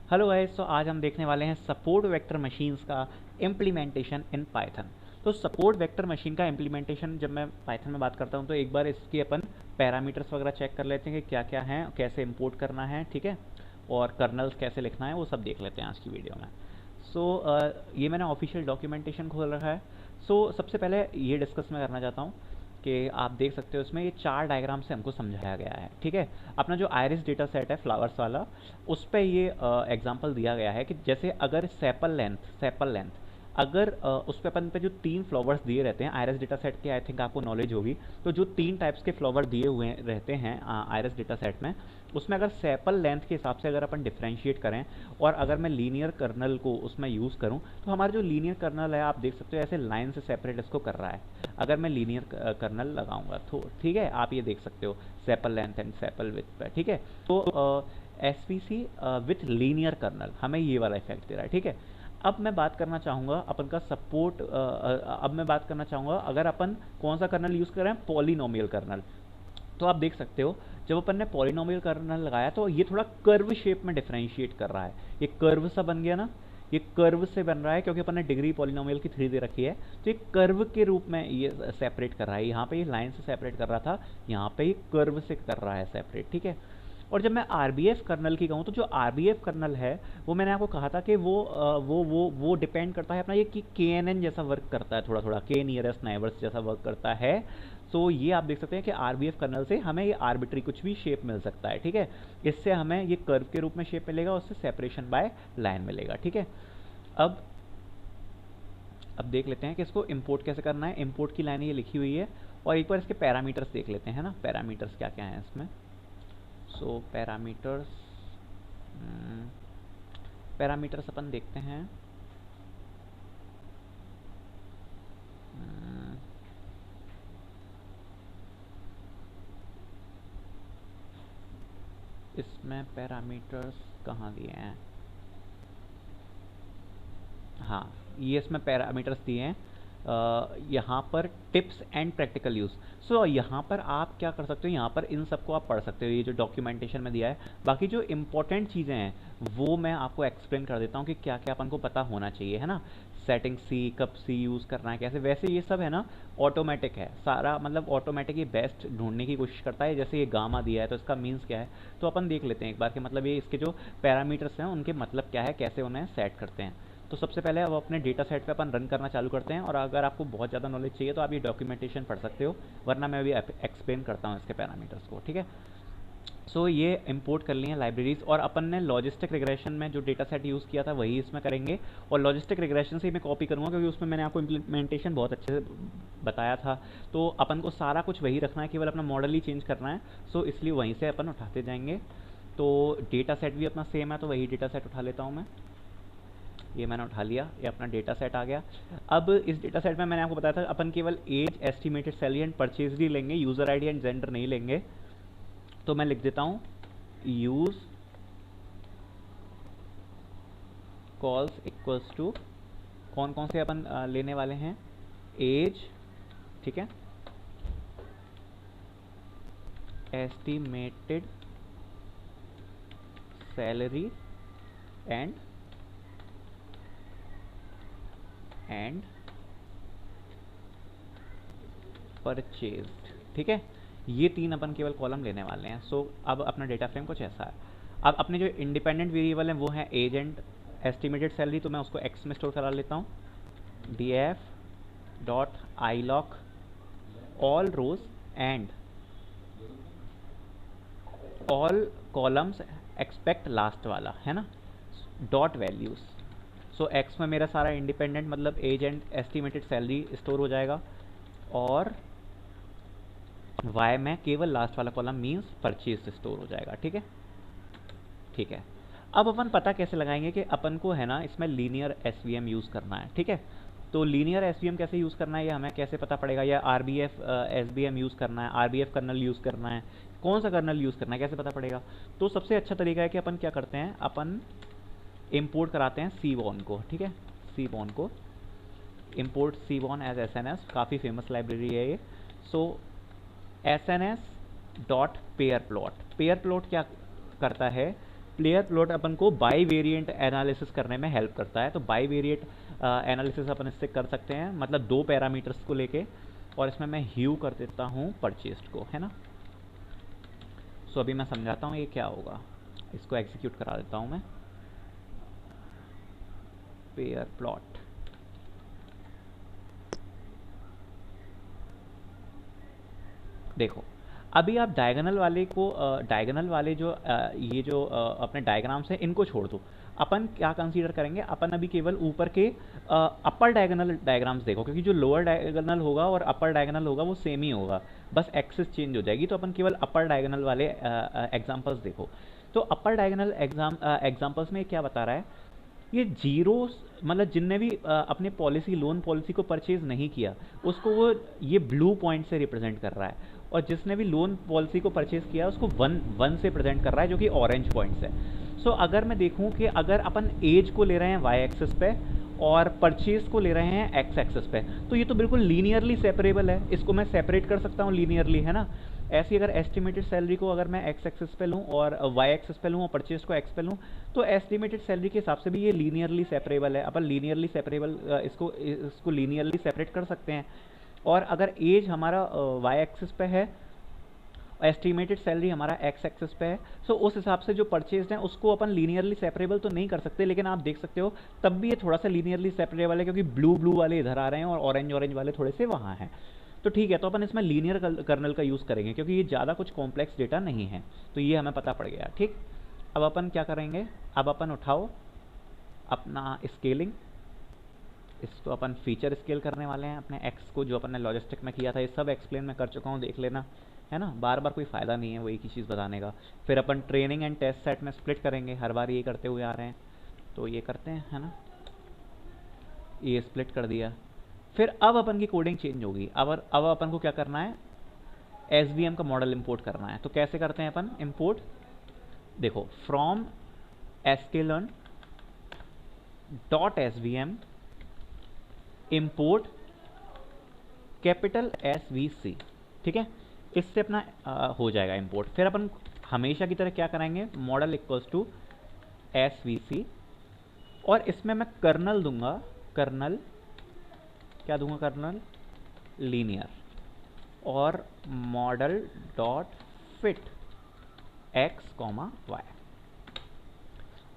Hello guys, तो आज हम देखने वाले हैं सपोर्ट वेक्टर मशीन्स का इम्प्लीमेंटेशन इन पाइथन। तो सपोर्ट वेक्टर मशीन का इम्प्लीमेंटेशन जब मैं पाइथन में बात करता हूँ तो एक बार इसकी अपन पैरामीटर्स वगैरह चेक कर लेते हैं कि क्या क्या हैं, कैसे इंपोर्ट करना है, ठीक है, और कर्नल्स कैसे लिखना है, वो सब देख लेते हैं आज की वीडियो में। ये मैंने ऑफिशियल डॉक्यूमेंटेशन खोल रखा है। सबसे पहले ये डिस्कस मैं करना चाहता हूँ कि आप देख सकते हो इसमें ये 4 डायग्राम से हमको समझाया गया है, ठीक है। अपना जो आयरिस डेटा सेट है फ्लावर्स वाला, उस पे ये एग्जांपल दिया गया है कि जैसे अगर सेपल लेंथ अगर उस पे अपन पे जो 3 फ्लावर्स दिए रहते हैं आयरिस डेटा सेट के, आई थिंक आपको नॉलेज होगी। तो जो 3 टाइप्स के फ्लावर दिए हुए रहते हैं आयरिस डेटा सेट में, उसमें अगर सेपल लेंथ के हिसाब से अगर अपन डिफ्रेंशिएट करें और अगर मैं लीनियर कर्नल को उसमें यूज़ करूं, तो हमारा जो लीनियर कर्नल है आप देख सकते हो ऐसे लाइन से सेपरेट इसको कर रहा है। अगर मैं लीनियर कर्नल लगाऊंगा तो ठीक है, आप ये देख सकते हो sepal length and sepal width पे, ठीक है। तो S V C with linear kernel हमें ये वाला इफेक्ट दे रहा है, ठीक है। अब मैं बात करना चाहूँगा अपन का सपोर्ट, अब मैं बात करना चाहूँगा अगर अपन कौन सा कर्नल यूज़ कर रहे हैं, पॉलिनोमियल कर्नल। तो आप देख सकते हो जब अपन ने पॉलिनोमियल कर्नल लगाया तो ये थोड़ा कर्व शेप में डिफरेंशिएट कर रहा है। ये कर्व सा बन गया ना, ये कर्व से बन रहा है क्योंकि अपन ने डिग्री पॉलिनोमियल की 3 दे रखी है। तो ये कर्व के रूप में ये सेपरेट कर रहा है। यहाँ पे ये लाइन से सेपरेट कर रहा था, यहाँ पे ये कर्व से कर रहा है सेपरेट, ठीक है। और जब मैं आरबीएफ कर्नल की कहूँ तो जो आरबीएफ कर्नल है वो मैंने आपको कहा था कि वो डिपेंड करता है अपना ये कि के एन एन जैसा वर्क करता है, थोड़ा थोड़ा के नियरेस्ट नाइबर्स जैसा वर्क करता है। तो ये आप देख सकते हैं कि आरबीएफ कर्नल से हमें ये आर्बिट्री कुछ भी शेप मिल सकता है, ठीक है। इससे हमें ये कर्व के रूप में शेप मिलेगा, उससे सेपरेशन बाय लाइन मिलेगा, ठीक है। अब अब देख लेते हैं कि इसको इंपोर्ट कैसे करना है। इंपोर्ट की लाइन ये लिखी हुई है और एक बार इसके पैरामीटर्स देख लेते हैं ना, पैरामीटर्स क्या क्या हैं इसमें। पैरामीटर्स, पैरामीटर्स अपन देखते हैं। हम्म, इसमें पैरामीटर्स कहाँ दिए हैं? हाँ, ये इसमें पैरामीटर्स दिए हैं यहाँ पर टिप्स एंड प्रैक्टिकल यूज़। यहाँ पर आप क्या कर सकते हो, यहाँ पर इन सबको आप पढ़ सकते हो, ये जो डॉक्यूमेंटेशन में दिया है। बाकी जो इंपॉर्टेंट चीज़ें हैं वो मैं आपको एक्सप्लेन कर देता हूँ कि क्या क्या अपन को पता होना चाहिए, है ना। सेटिंग सी, कब सी यूज़ करना है, कैसे, वैसे ये सब है ना ऑटोमेटिक है सारा, मतलब ऑटोमेटिक ये बेस्ट ढूंढने की कोशिश करता है। जैसे ये गामा दिया है तो इसका मीन्स क्या है, तो अपन देख लेते हैं एक बार के, मतलब ये इसके जो पैरामीटर्स हैं उनके मतलब क्या है, कैसे उन्हें सेट करते हैं। तो सबसे पहले अब अपने डेटा सेट पे अपन रन करना चालू करते हैं, और अगर आपको बहुत ज़्यादा नॉलेज चाहिए तो आप ये डॉक्यूमेंटेशन पढ़ सकते हो, वरना मैं अभी एक्सप्लेन करता हूँ इसके पैरामीटर्स को, ठीक है। ये इंपोर्ट कर लिए हैं लाइब्रेरीज, और अपन ने लॉजिस्टिक रिग्रेशन में जो डेटा सेट यूज़ किया था वही इसमें करेंगे, और लॉजिस्टिक रिग्रेशन से ही मैं कॉपी करूँगा क्योंकि उसमें मैंने आपको इम्प्लीमेंटेशन बहुत अच्छे से बताया था। तो अपन को सारा कुछ वही रखना है, केवल अपना मॉडल ही चेंज करना है। इसलिए वहीं से अपन उठाते जाएंगे। तो डेटा सेट भी अपना सेम है, तो वही डेटा सेट उठा लेता हूँ मैं। ये मैंने उठा लिया, ये अपना डेटा सेट आ गया। अब इस डेटा सेट में मैंने आपको बताया था अपन केवल age, estimated salary and purchase ही लेंगे, यूज़र आईडी एंड जेंडर नहीं लेंगे। तो मैं लिख देता हूँ यूज़ कॉल्स इक्वल्स टू, कौन कौन से अपन लेने वाले हैं, एज, ठीक है, एस्टिमेटेड सैलरी एंड परचेज, ठीक है। ये 3 अपन केवल कॉलम लेने वाले हैं। अब अपना डेटा फ्रेम कुछ ऐसा है। अब अपने जो इंडिपेंडेंट वेरिएबल हैं वो हैं एज एंड एस्टिमेटेड सैलरी, तो मैं उसको एक्स में स्टोर करा लेता हूँ। D F dot I lock all rows and all columns expect last वाला, है ना, डॉट वैल्यूज़। एक्स में मेरा सारा इंडिपेंडेंट मतलब age and estimated salary store हो जाएगा, और वाई में केवल लास्ट वाला कॉलम मीन्स परचेज स्टोर हो जाएगा, ठीक है, ठीक है। अब अपन पता कैसे लगाएंगे कि अपन को है ना इसमें लीनियर एसवीएम यूज़ करना है, ठीक है। तो लीनियर एसवीएम कैसे यूज़ करना है ये हमें कैसे पता पड़ेगा, या आरबीएफ एसबीएम यूज़ करना है, आरबीएफ कर्नल यूज़ करना है, कौन सा कर्नल यूज़ करना है, कैसे पता पड़ेगा। तो सबसे अच्छा तरीका है कि अपन क्या करते हैं, अपन इम्पोर्ट कराते हैं सी बॉन को, ठीक है, सी बॉन को import seaborn as S N S, काफ़ी फेमस लाइब्रेरी है ये। S N S dot pair plot, pair plot क्या करता है प्लेयर प्लॉट अपन को बाई वेरिएंट एनालिसिस करने में हेल्प करता है। तो बाई वेरिएंट एनालिसिस अपन इससे कर सकते हैं, मतलब दो पैरामीटर्स को लेके, और इसमें मैं ह्यू कर देता हूँ परचेस्ड को, है ना। सो अभी मैं समझाता हूँ ये क्या होगा, इसको एग्जीक्यूट करा देता हूँ मैं। पेयर प्लॉट, देखो अभी आप डायगोनल वाले को डायगोनल वाले जो ये जो अपने डायग्राम्स हैं इनको छोड़ दो। अपन क्या कंसीडर करेंगे, अपन अभी केवल ऊपर के अपर डायगोनल डायग्राम्स देखो, क्योंकि जो लोअर डायगोनल होगा और अपर डायगोनल होगा वो सेम ही होगा, बस एक्सिस चेंज हो जाएगी। तो अपन केवल अपर डायगोनल वाले एग्जाम्पल्स देखो। तो अपर डायगोनल एग्जाम्पल्स में क्या बता रहा है, ये जीरो, मतलब जिनने भी अपने पॉलिसी लोन पॉलिसी को परचेज नहीं किया उसको वो ये ब्लू पॉइंट से रिप्रेजेंट कर रहा है, और जिसने भी लोन पॉलिसी को परचेज किया उसको वन से प्रेजेंट कर रहा है, जो कि ऑरेंज पॉइंट्स है। सो अगर मैं देखूं कि अगर अपन एज को ले रहे हैं वाई एक्सिस पे और परचेज को ले रहे हैं एक्स एक्सिस पे, तो ये तो बिल्कुल लीनियरली सेपरेबल है, इसको मैं सेपरेट कर सकता हूँ लीनियरली, है ना। ऐसी अगर एस्टिमेटेड सैलरी को अगर मैं एक्स एक्सिस पे लूँ और वाई एक्सिस पे लूँ और परचेज को एक्स पे लूँ, तो एस्टिमेटेड सैलरी के हिसाब से भी ये लीनियरली सेपरेबल है। अपन लीनियरली सेपरेबल इसको लीनियरली सेपरेट कर सकते हैं। और अगर एज हमारा वाई एक्सिस पे है, एस्टिमेटेड सैलरी हमारा एक्स एक्सिस पे है, सो उस हिसाब से जो परचेज है उसको अपन लीनियरली सेपरेबल तो नहीं कर सकते, लेकिन आप देख सकते हो तब भी ये थोड़ा सा लीनियरली सेपरेबल है, क्योंकि ब्लू ब्लू वाले इधर आ रहे हैं और ऑरेंज ऑरेंज वाले थोड़े से वहाँ हैं। तो ठीक है, तो अपन इसमें लीनियर कर्नल का यूज़ करेंगे, क्योंकि ये ज़्यादा कुछ कॉम्प्लेक्स डेटा नहीं है, तो ये हमें पता पड़ गया। ठीक, अब अपन क्या करेंगे, अब अपन उठाओ अपना स्केलिंग, इसको अपन फीचर स्केल करने वाले हैं अपने एक्स को, जो अपन ने लॉजिस्टिक में किया था। ये सब एक्सप्लेन मैं कर चुका हूँ, देख लेना, है ना। बार बार कोई फ़ायदा नहीं है वो एक ही चीज़ बताने का। फिर अपन ट्रेनिंग एंड टेस्ट सेट में स्प्लिट करेंगे, हर बार ये करते हुए आ रहे हैं, तो ये करते हैं, है ना। ये स्प्लिट कर दिया। फिर अब अपन की कोडिंग चेंज होगी। अब अपन को क्या करना है, एसवीएम का मॉडल इंपोर्ट करना है। तो कैसे करते हैं अपन इंपोर्ट, देखो from sklearn dot svm import capital SVC, ठीक है। इससे अपना हो जाएगा इंपोर्ट। फिर अपन हमेशा की तरह क्या कराएंगे, मॉडल इक्वल्स टू SVC, और इसमें मैं कर्नल दूंगा, कर्नल क्या दूंगा, कर्नल लीनियर, और model dot fit X comma Y.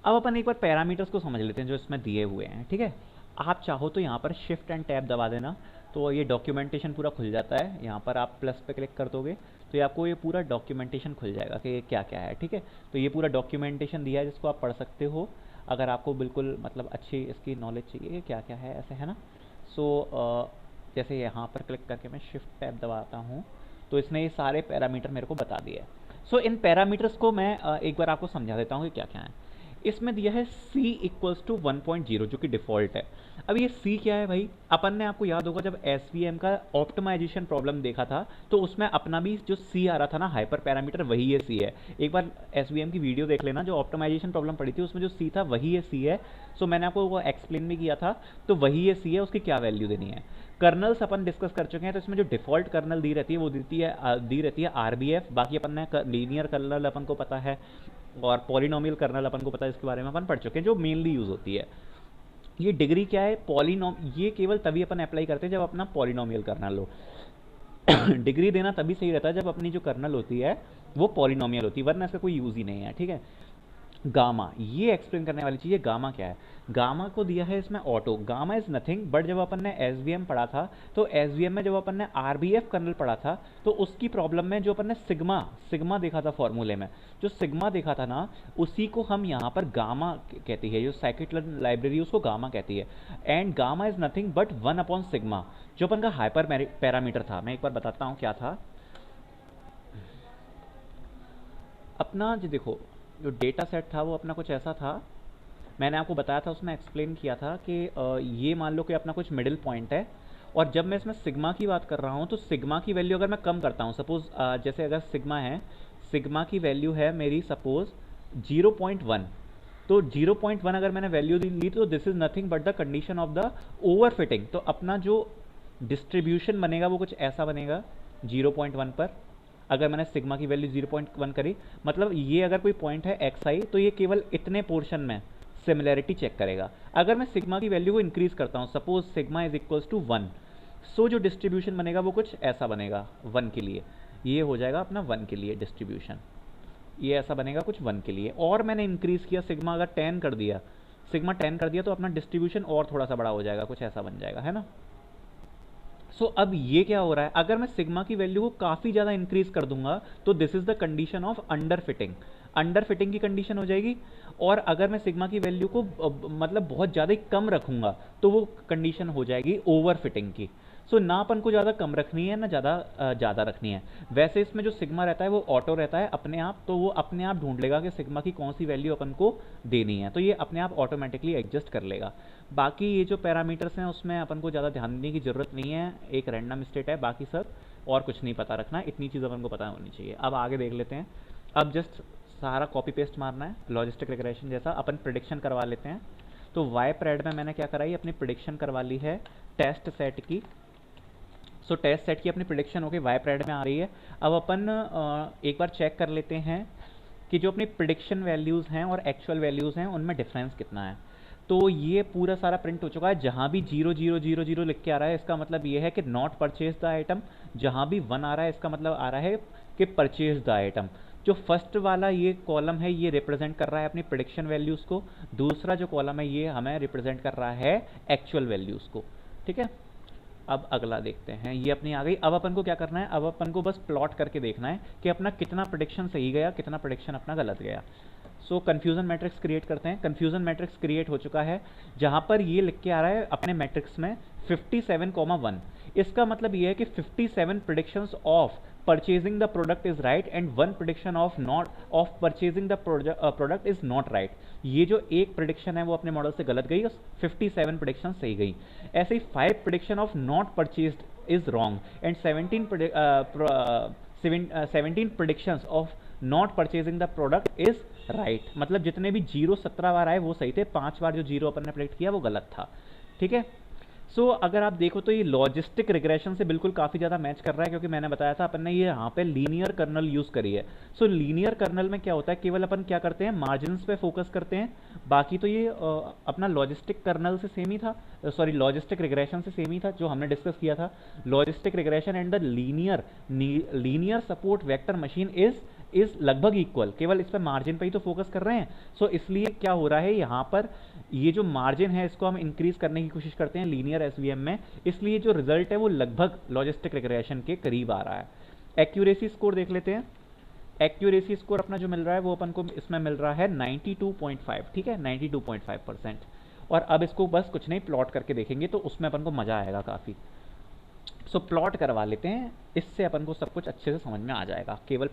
अब अपन एक बार पैरामीटर्स को समझ लेते हैं जो इसमें दिए हुए हैं, ठीक है। आप चाहो तो यहाँ पर शिफ्ट एंड टैब दबा देना, तो ये डॉक्यूमेंटेशन पूरा खुल जाता है। यहाँ पर आप प्लस पे क्लिक कर दोगे तो ये आपको ये पूरा डॉक्यूमेंटेशन खुल जाएगा कि ये क्या क्या है, ठीक है। तो ये पूरा डॉक्यूमेंटेशन दिया है जिसको आप पढ़ सकते हो अगर आपको बिल्कुल मतलब अच्छी इसकी नॉलेज चाहिए क्या क्या है, ऐसे, है ना। सो जैसे यहाँ पर क्लिक करके मैं शिफ्ट टैब दबाता हूँ तो इसने ये सारे पैरामीटर मेरे को बता दिए। सो इन पैरामीटर्स को मैं एक बार आपको समझा देता हूँ कि क्या क्या है। इसमें दिया है c इक्वल्स टू 1.0 जो कि डिफ़ॉल्ट है। अब ये c क्या है भाई, अपन ने, आपको याद होगा जब SVM का ऑप्टिमाइजेशन प्रॉब्लम देखा था तो उसमें अपना भी जो c आ रहा था ना हाइपर पैरामीटर, वही ये c है। एक बार SVM की वीडियो देख लेना, जो ऑप्टिमाइजेशन प्रॉब्लम पड़ी थी उसमें जो c था वही ये c है। सो मैंने आपको वो एक्सप्लेन भी किया था, तो वही ये c है, उसकी क्या वैल्यू देनी है। कर्नल्स अपन डिस्कस कर चुके हैं, तो इसमें जो डिफ़ॉल्ट कर्नल दी रहती है वो दी रहती है RBF। बाकी अपन ने लीनियर कर्नल अपन को पता है, और पॉलिनोमियल कर्नल अपन को पता है, इसके बारे में अपन पढ़ चुके हैं, जो मेनली यूज़ होती है। ये डिग्री क्या है, ये केवल तभी अपन अप्लाई करते हैं जब अपना पॉलिनोमियल कर्नल हो। डिग्री देना तभी सही रहता है जब अपनी जो कर्नल होती है वो पॉलिनोमियल होती है, वरना इसका कोई यूज़ ही नहीं है, ठीक है। गामा, ये एक्सप्लेन करने वाली चीज़ है। गामा क्या है, गामा को दिया है इसमें auto. Gamma is nothing but जब अपन ने एसवीएम पढ़ा था तो एसवीएम में जब अपन ने आरबीएफ कर्नल पढ़ा था तो उसकी प्रॉब्लम में जो अपन ने सिग्मा देखा था फॉर्मूले में, जो सिग्मा देखा था ना, उसी को हम यहाँ पर गामा कहती है। जो साइकिट लाइब्रेरी उसको गामा कहती है। And gamma is nothing but 1 upon sigma, जो अपन का हाइपर पैरामीटर था। मैं एक बार बताता हूँ क्या था अपना। जो देखो जो डेटा सेट था वो अपना कुछ ऐसा था, मैंने आपको बताया था, उसमें एक्सप्लेन किया था कि ये मान लो कि अपना कुछ मिडिल पॉइंट है, और जब मैं इसमें सिग्मा की बात कर रहा हूँ तो सिग्मा की वैल्यू अगर मैं कम करता हूँ, सपोज जैसे अगर सिग्मा है, सिग्मा की वैल्यू है मेरी सपोज 0.1, तो 0.1 अगर मैंने वैल्यू ली तो this is nothing but the condition of the over fitting. तो अपना जो डिस्ट्रीब्यूशन बनेगा वो कुछ ऐसा बनेगा 0.1 पर। अगर मैंने सिग्मा की वैल्यू 0.1 करी, मतलब ये अगर कोई पॉइंट है एक्स आई तो ये केवल इतने पोर्शन में सिमिलैरिटी चेक करेगा। अगर मैं सिग्मा की वैल्यू को इंक्रीज करता हूँ, suppose sigma is equals to 1, so जो डिस्ट्रीब्यूशन बनेगा वो कुछ ऐसा बनेगा 1 के लिए, ये हो जाएगा अपना 1 के लिए डिस्ट्रीब्यूशन, ये ऐसा बनेगा कुछ 1 के लिए। और मैंने इंक्रीज किया, सिग्मा अगर 10 कर दिया, सिग्मा 10 कर दिया तो अपना डिस्ट्रीब्यूशन और थोड़ा सा बड़ा हो जाएगा, कुछ ऐसा बन जाएगा, है ना। सो अब ये क्या हो रहा है, अगर मैं सिग्मा की वैल्यू को काफ़ी ज़्यादा इंक्रीज कर दूंगा तो this is the condition of under fitting, under fitting की कंडीशन हो जाएगी। और अगर मैं सिग्मा की वैल्यू को मतलब बहुत ज़्यादा ही कम रखूंगा तो वो कंडीशन हो जाएगी ओवर फिटिंग की। सो ना अपन को ज़्यादा कम रखनी है ना ज़्यादा रखनी है। वैसे इसमें जो सिग्मा रहता है वो ऑटो रहता है अपने आप, तो वो अपने आप ढूंढ लेगा कि सिग्मा की कौन सी वैल्यू अपन को देनी है, तो ये अपने आप ऑटोमेटिकली एडजस्ट कर लेगा। बाकी ये जो पैरामीटर्स हैं उसमें अपन को ज़्यादा ध्यान देने की ज़रूरत नहीं है, एक रैंडम स्टेट है, बाकी सब और कुछ नहीं पता रखना, इतनी चीज़ अपन को पता होनी चाहिए। अब आगे देख लेते हैं, अब जस्ट सारा कॉपी पेस्ट मारना है, लॉजिस्टिक रिग्रेशन जैसा अपन प्रिडिक्शन करवा लेते हैं। तो वाई प्रेड में मैंने क्या कराई, अपनी प्रिडिक्शन करवा ली है टेस्ट सेट की। सो टेस्ट सेट की अपनी प्रिडिक्शन होगी वाई प्रेड में आ रही है। अब अपन एक बार चेक कर लेते हैं कि जो अपनी प्रिडिक्शन वैल्यूज़ हैं और एक्चुअल वैल्यूज़ हैं उनमें डिफरेंस कितना है। तो ये पूरा सारा प्रिंट हो चुका है, जहाँ भी 0000 लिख के आ रहा है इसका मतलब ये है कि नॉट परचेज द आइटम, जहाँ भी 1 आ रहा है इसका मतलब आ रहा है कि परचेज द आइटम। जो फर्स्ट वाला ये कॉलम है ये रिप्रेजेंट कर रहा है अपनी प्रिडिक्शन वैल्यूज़ को, दूसरा जो कॉलम है ये हमें रिप्रेजेंट कर रहा है एक्चुअल वैल्यूज़ को, ठीक है। अब अगला देखते हैं, ये अपनी आ गई। अब अपन को क्या करना है, अब अपन को बस प्लॉट करके देखना है कि अपना कितना प्रेडिक्शन सही गया, कितना प्रेडिक्शन अपना गलत गया। सो कन्फ्यूज़न मैट्रिक्स क्रिएट करते हैं। कन्फ्यूज़न मैट्रिक्स क्रिएट हो चुका है, जहाँ पर ये लिख के आ रहा है अपने मैट्रिक्स में 57,1। इसका मतलब ये है कि 57 predictions of purchasing the product is right and 1 prediction of purchasing the product is not right। ये जो एक प्रिडिक्शन है वो अपने मॉडल से गलत गई, 57 प्रिडिक्शन सही गई। ऐसे ही 5 prediction of not purchased is wrong and 17 predictions of not purchasing the product is right. मतलब जितने भी 17 बार आए वो सही थे, 5 बार जो 0 अपन ने प्रेडिक्ट किया वो गलत था, ठीक है। सो अगर आप देखो तो ये लॉजिस्टिक रिग्रेशन से बिल्कुल काफ़ी ज़्यादा मैच कर रहा है, क्योंकि मैंने बताया था अपन ने ये यहाँ पे लीनियर कर्नल यूज़ करी है। सो लीनियर कर्नल में क्या होता है, केवल अपन क्या करते हैं, मार्जिन्स पे फोकस करते हैं, बाकी तो ये अपना लॉजिस्टिक कर्नल से सेम ही था, सॉरी लॉजिस्टिक रिग्रेशन से सेम ही था जो हमने डिस्कस किया था। Logistic regression and the linear support vector machine is लगभग इक्वल, केवल इस पर मार्जिन पे ही तो फोकस कर रहे हैं। सो इसलिए क्या हो रहा है यहाँ पर, ये जो मार्जिन है इसको हम इंक्रीज करने की कोशिश करते हैं लीनियर एसवीएम में, इसलिए जो रिजल्ट है वो लगभग लॉजिस्टिक रिग्रेशन के करीब आ रहा है। एक्यूरेसी स्कोर देख लेते हैं। एक्यूरेसी स्कोर अपना जो मिल रहा है वो अपन को इसमें मिल रहा है 92.5, ठीक है, 92.5%। और अब इसको बस कुछ नहीं प्लॉट करके देखेंगे तो उसमें अपन को मज़ा आएगा काफ़ी। सो प्लॉट करवा लेते हैं, इससे अपन को सब कुछ अच्छे से समझ में आ जाएगा। केवल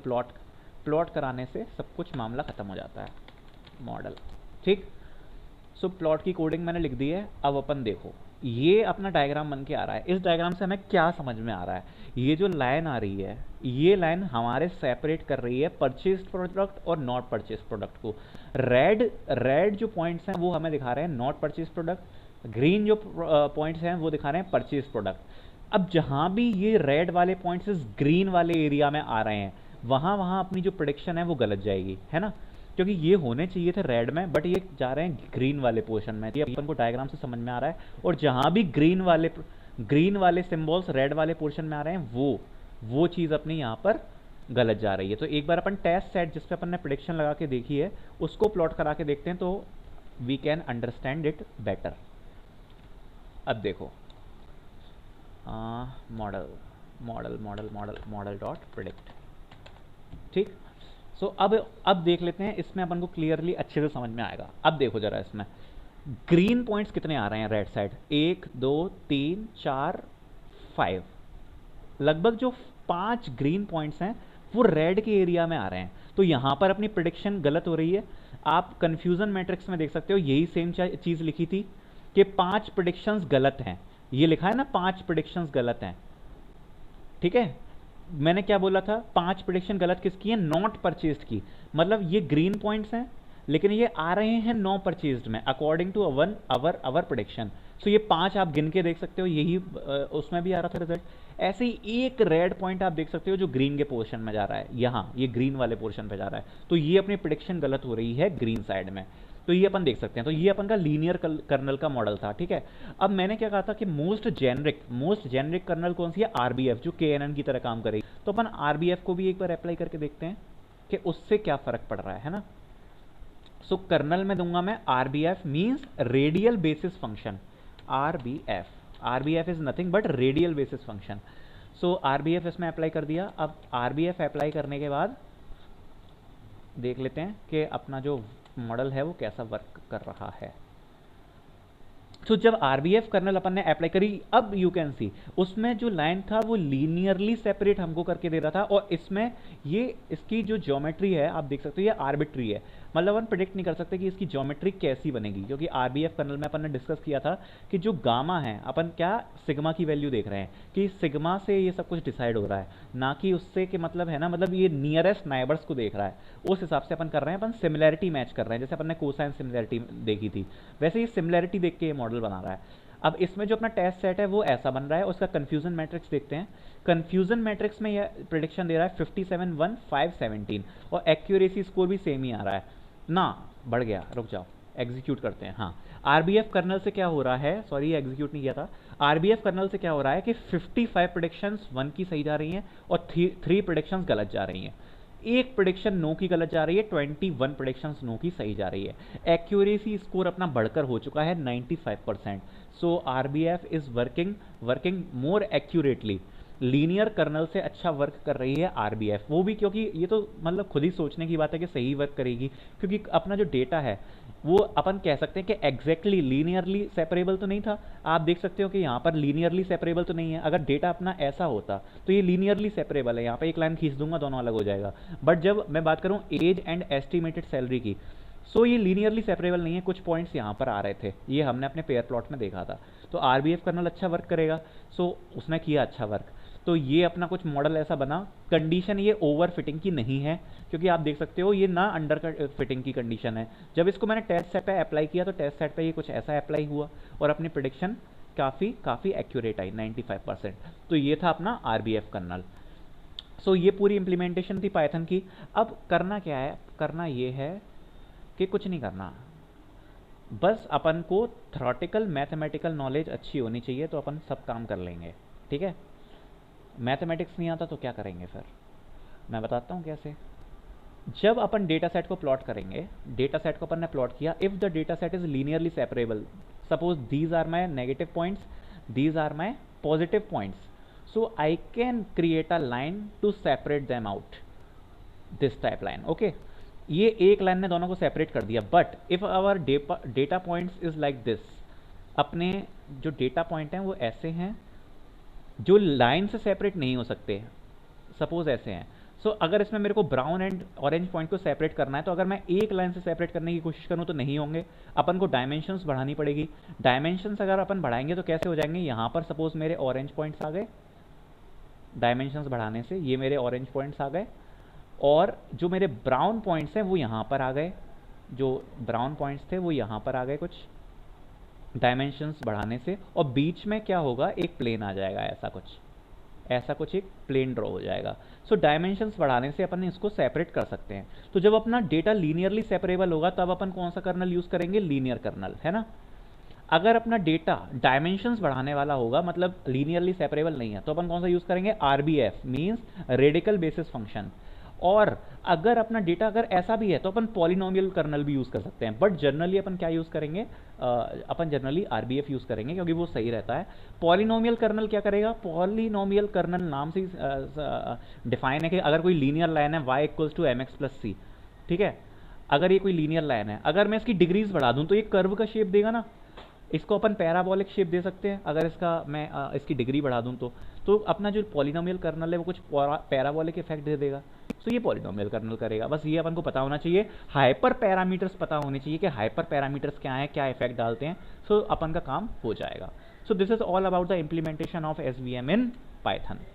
प्लॉट कराने से सब कुछ मामला ख़त्म हो जाता है मॉडल, ठीक। सो प्लॉट की कोडिंग मैंने लिख दी है। अब अपन देखो ये अपना डायग्राम बन के आ रहा है। इस डायग्राम से हमें क्या समझ में आ रहा है, ये जो लाइन आ रही है ये लाइन हमारे सेपरेट कर रही है परचेज प्रोडक्ट और नॉट परचेज प्रोडक्ट को। रेड जो पॉइंट्स हैं वो हमें दिखा रहे हैं नॉट परचेज प्रोडक्ट, ग्रीन जो पॉइंट्स हैं वो दिखा रहे हैं परचेज प्रोडक्ट। अब जहाँ भी ये रेड वाले पॉइंट्स इस ग्रीन वाले एरिया में आ रहे हैं वहाँ अपनी जो प्रेडिक्शन है वो गलत जाएगी, है ना, क्योंकि ये होने चाहिए थे रेड में बट ये जा रहे हैं ग्रीन वाले पोर्शन में। ये अपन को डायग्राम से समझ में आ रहा है। और जहाँ भी ग्रीन वाले सिंबल्स रेड वाले पोर्शन में आ रहे हैं वो चीज़ अपनी यहाँ पर गलत जा रही है। तो एक बार अपन टेस्ट सेट जिस पे अपन ने प्रेडिक्शन लगा के देखी है उसको प्लॉट करा के देखते हैं तो we can understand it better. अब देखो मॉडल डॉट प्रिडिक्ट, ठीक। सो अब देख लेते हैं, इसमें अपन को क्लियरली अच्छे से समझ में आएगा। अब देखो जरा इसमें ग्रीन पॉइंट्स कितने आ रहे हैं रेड साइड, 1 2 3 4 5, लगभग जो 5 ग्रीन पॉइंट्स हैं वो रेड के एरिया में आ रहे हैं। तो यहाँ पर अपनी प्रेडिक्शन गलत हो रही है। आप कन्फ्यूजन मैट्रिक्स में देख सकते हो यही सेम चीज़ लिखी थी कि 5 प्रेडिक्शंस गलत हैं, ये लिखा है ना 5 प्रेडिक्शंस गलत हैं, ठीक है। मैंने क्या बोला था, 5 प्रेडिक्शन गलत किसकी है, नॉट परचेज्ड की। मतलब ये ग्रीन पॉइंट्स हैं लेकिन ये आ रहे हैं नॉट परचेज्ड में अकॉर्डिंग टू अवर प्रेडिक्शन। सो ये 5 आप गिन के देख सकते हो, यही उसमें भी आ रहा था रिजल्ट। ऐसे ही एक रेड पॉइंट आप देख सकते हो जो ग्रीन के पोर्शन में जा रहा है, यहाँ ये ग्रीन वाले पोर्शन पे जा रहा है, तो ये अपनी प्रिडिक्शन गलत हो रही है ग्रीन साइड में। तो ये अपन देख सकते हैं। तो ये अपन का लीनियर कर्नल का मॉडल था, ठीक है। अब मैंने क्या कहा था कि मोस्ट जेनरिक कर्नल कौन सी है, आरबीएफ, जो केएनएन की तरह काम करेगी। तो अपन आरबीएफ को भी एक बार अप्लाई करके देखते हैं कि उससे क्या फर्क पड़ रहा है ना। सो कर्नल में दूंगा मैं RBF means radial basis function, RBF is nothing but radial basis function. So RBF इसमें अप्लाई कर दिया। अब आरबीएफ अप्लाई करने के बाद देख लेते हैं कि अपना जो मॉडल है वो कैसा वर्क कर रहा है। तो जब आरबीएफ कर्नल अपन ने अप्लाई करी, अब यू कैन सी उसमें जो लाइन था वो लीनियरली सेपरेट हमको करके दे रहा था, और इसमें ये इसकी जो ज्योमेट्री है आप देख सकते हो ये आर्बिट्री है, मतलब अपन प्रिडिक्ट नहीं कर सकते कि इसकी ज्योमेट्री कैसी बनेगी, क्योंकि आरबीएफ कर्नल में अपन ने डिस्कस किया था कि जो गामा है अपन क्या सिग्मा की वैल्यू देख रहे हैं कि सिग्मा से ये सब कुछ डिसाइड हो रहा है, ना कि उससे कि मतलब है ना, मतलब ये नियरेस्ट नाइबर्स को देख रहा है, उस हिसाब से अपन कर रहे हैं, अपन सिमिलैरिटी मैच कर रहे हैं, जैसे अपन ने कोसाइन सिमिलैरिटी देखी थी वैसे ये सिमिलैरिटी देख के ये मॉडल बना रहा है। अब इसमें जो अपना टेस्ट सेट है वो ऐसा बन रहा है, उसका कंफ्यूजन मैट्रिक्स देखते हैं। कंफ्यूजन मैट्रिक्स में यह प्रिडिक्शन दे रहा है 57 1 5 17 और एक्यूरेसी स्कोर भी सेम ही आ रहा है ना, बढ़ गया, रुक जाओ एग्जीक्यूट करते हैं। हाँ, आरबीएफ कर्नल से क्या हो रहा है, सॉरी एग्जीक्यूट नहीं किया था, आरबीएफ कर्नल से क्या हो रहा है कि 55 प्रेडिक्शंस 1 की सही जा रही हैं और 3 प्रेडिक्शंस गलत जा रही हैं, एक प्रेडिक्शन नो की गलत जा रही है, 21 प्रेडिक्शंस नो की सही जा रही है। एक्यूरेसी स्कोर अपना बढ़कर हो चुका है 95%। So RBF is working more accurately, linear kernel से अच्छा वर्क कर रही है आरबीएफ, वो भी क्योंकि ये तो मतलब खुद ही सोचने की बात है कि सही वर्क करेगी, क्योंकि अपना जो डेटा है वो अपन कह सकते हैं कि एग्जैक्टली लीनियरली सेपरेबल तो नहीं था। आप देख सकते हो कि यहाँ पर लीनियरली सेपरेबल तो नहीं है, अगर डेटा अपना ऐसा होता तो ये लीनियरली सेपरेबल है, यहाँ पे एक लाइन खींच दूंगा दोनों अलग हो जाएगा। बट जब मैं बात करूँ एज एंड एस्टिमेटेड सैलरी की, सो ये लीनियरली सेपरेबल नहीं है, कुछ पॉइंट्स यहाँ पर आ रहे थे, ये हमने अपने पेयर प्लॉट में देखा था। तो आरबीएफ कर्नल अच्छा वर्क करेगा, सो उसने किया अच्छा वर्क, तो ये अपना कुछ मॉडल ऐसा बना। कंडीशन ये ओवर फिटिंग की नहीं है, क्योंकि आप देख सकते हो ये ना अंडर फिटिंग की कंडीशन है। जब इसको मैंने टेस्ट सेट पे अप्लाई किया तो टेस्ट सेट पे ये कुछ ऐसा अप्लाई हुआ और अपनी प्रिडिक्शन काफ़ी एक्यूरेट आई 95%। तो ये था अपना आरबीएफ कर्नल। सो ये पूरी इंप्लीमेंटेशन थी पाइथन की। अब करना क्या है, करना ये है कि कुछ नहीं करना, बस अपन को थ्योरेटिकल मैथमेटिकल नॉलेज अच्छी होनी चाहिए, तो अपन सब काम कर लेंगे, ठीक है। मैथमेटिक्स नहीं आता तो क्या करेंगे फिर, मैं बताता हूँ कैसे। जब अपन डेटा सेट को प्लॉट करेंगे, डेटा सेट को अपन ने प्लॉट किया, if the data set is linearly separable, suppose these are my negative points, these are my positive points, so I can create a line to separate them out, this type line, okay. ये एक line ने दोनों को separate कर दिया। But if our data points is like this, अपने जो data point हैं वो ऐसे हैं जो लाइन से सेपरेट नहीं हो सकते, सपोज ऐसे हैं। सो अगर इसमें मेरे को ब्राउन एंड ऑरेंज पॉइंट को सेपरेट करना है, तो अगर मैं एक लाइन से सेपरेट करने की कोशिश करूं तो नहीं होंगे, अपन को डायमेंशंस बढ़ानी पड़ेगी। डायमेंशंस अगर अपन बढ़ाएंगे तो कैसे हो जाएंगे, यहाँ पर सपोज मेरे ऑरेंज पॉइंट्स आ गए, डायमेंशंस बढ़ाने से ये मेरे ऑरेंज पॉइंट्स आ गए, और जो मेरे ब्राउन पॉइंट्स हैं वो यहाँ पर आ गए, जो ब्राउन पॉइंट्स थे वो यहाँ पर आ गए कुछ डायमेंशंस बढ़ाने से, और बीच में क्या होगा, एक प्लेन आ जाएगा, ऐसा कुछ एक प्लेन ड्रॉ हो जाएगा। सो डायमेंशंस बढ़ाने से अपन इसको सेपरेट कर सकते हैं। तो जब अपना डेटा लीनियरली सेपरेबल होगा तब अपन कौन सा कर्नल यूज करेंगे, लीनियर कर्नल, है ना। अगर अपना डेटा डायमेंशंस बढ़ाने वाला होगा, मतलब लीनियरली सेपरेबल नहीं है, तो अपन कौन सा यूज करेंगे, RBF means radical basis function. और अगर अपना डेटा अगर ऐसा भी है तो अपन पॉलिनोमियल कर्नल भी यूज़ कर सकते हैं, बट जनरली अपन क्या यूज़ करेंगे, अपन जनरली आरबीएफ यूज़ करेंगे क्योंकि वो सही रहता है। पॉलिनोमियल कर्नल क्या करेगा, पॉलिनोमियल कर्नल नाम से डिफाइन है कि अगर कोई लीनियर लाइन है y इक्वल्स टू mx+c, ठीक है, अगर ये कोई लीनियर लाइन है, अगर मैं इसकी डिग्रीज बढ़ा दूं तो ये कर्व का शेप देगा ना, इसको अपन पैराबोलिक शेप दे सकते हैं अगर इसका मैं इसकी डिग्री बढ़ा दूं तो अपना जो पॉलिनोमियल कर्नल है वो कुछ पैराबोलिक इफेक्ट दे देगा, तो ये पॉलिनोमियल कर्नल करेगा। बस ये अपन को पता होना चाहिए, हाइपर पैरामीटर्स पता होने चाहिए कि हाइपर पैरामीटर्स क्या है, क्या इफेक्ट डालते हैं, सो अपन का काम हो जाएगा। So this is all about the implementation of SVM in Python.